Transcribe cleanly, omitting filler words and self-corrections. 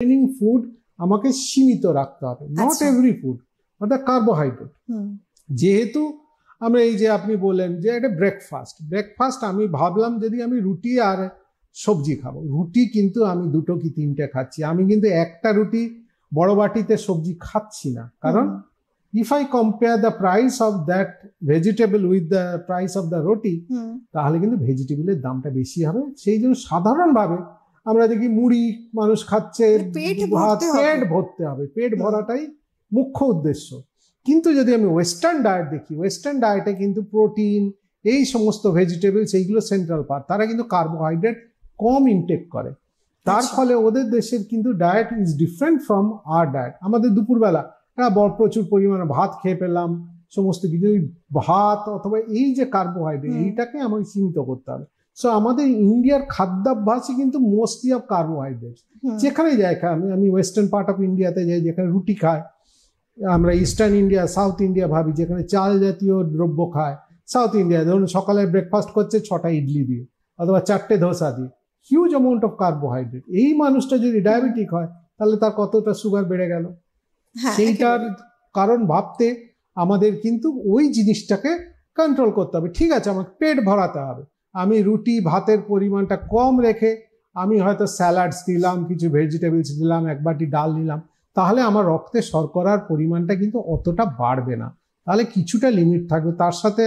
Training food আমাকে সীমিত রাখতে হবে, নট এভরি ফুড, অর্থাৎ কার্বোহাইড্রেট। যেহেতু আমরা এই যে আপনি বললেন যে এটা ব্রেকফাস্ট আমি ভাবলাম যদি আমি রুটি আর সবজি খাবো, রুটি কিন্তু আমি 2 কি 3টে খাচ্ছি, আমি কিন্তু একটা রুটি বড় বাটিতে সবজি খাচ্ছি না। কারণ if I compare the price of that vegetable with the price of the roti, তাহলে কিন্তু ভেজিটেবলের দামটা বেশি হবে। সেই জন্য সাধারণভাবে আমরা দেখি মুড়ি মানুষ খাচ্ছে, পেট ভরতে হবে, পেট ভরাটাই মুখ্য উদ্দেশ্য। কিন্তু যদি আমি ওয়েস্টার্ন ডায়েট দেখি, ওয়েস্টার্ন ডায়েটে কিন্তু প্রোটিন, এই সমস্ত ভেজিটেবলস এইগুলো সেন্ট্রাল পার্ট, তারা কিন্তু কার্বোহাইড্রেট কম ইনটেক করে। তার ফলে ওদের দেশের কিন্তু diet is different from our diet. আমাদের দুপুরবেলা প্রচুর পরিমাণে ভাত খেয়ে পেলাম, সমস্ত কিছু ভাত অথবা এই যে কার্বোহাইড্রেট, এইটাকে আমাকে সীমিত করতে হবে। সো আমাদের ইন্ডিয়ার খাদ্যাভ্যাসই কিন্তু মোস্টলি অফ কার্বোহাইড্রেট। যেখানে যাই আমি ওয়েস্টার্ন পার্ট অফ ইন্ডিয়াতে যাই, যেখানে রুটি খায়, আমরা ইস্টার্ন ইন্ডিয়া, সাউথ ইন্ডিয়া ভাবি যেখানে চাল জাতীয় দ্রব্য খায়। সাউথ ইন্ডিয়া ধরুন সকালে ব্রেকফাস্ট করছে 6টা ইডলি দিয়ে অথবা 4টে ধোসা দিয়ে, হিউজ অ্যামাউন্ট অফ কার্বোহাইড্রেট। এই মানুষটা যদি ডায়াবেটিক হয় তাহলে তার কতটা সুগার বেড়ে গেল, সেইটার কারণ ভাবতে আমাদের কিন্তু ওই জিনিসটাকে কন্ট্রোল করতে হবে। ঠিক আছে, আমাকে পেট ভরাতে হবে, আমি রুটি ভাতের পরিমাণটা কম রেখে আমি হয়তো স্যালাডস দিলাম, কিছু ভেজিটেবলস দিলাম, 1 বাটি ডাল নিলাম, তাহলে আমার রক্তে শর্করার পরিমাণটা কিন্তু অতটা বাড়বে না, তাহলে কিছুটা লিমিট থাকবে। তার সাথে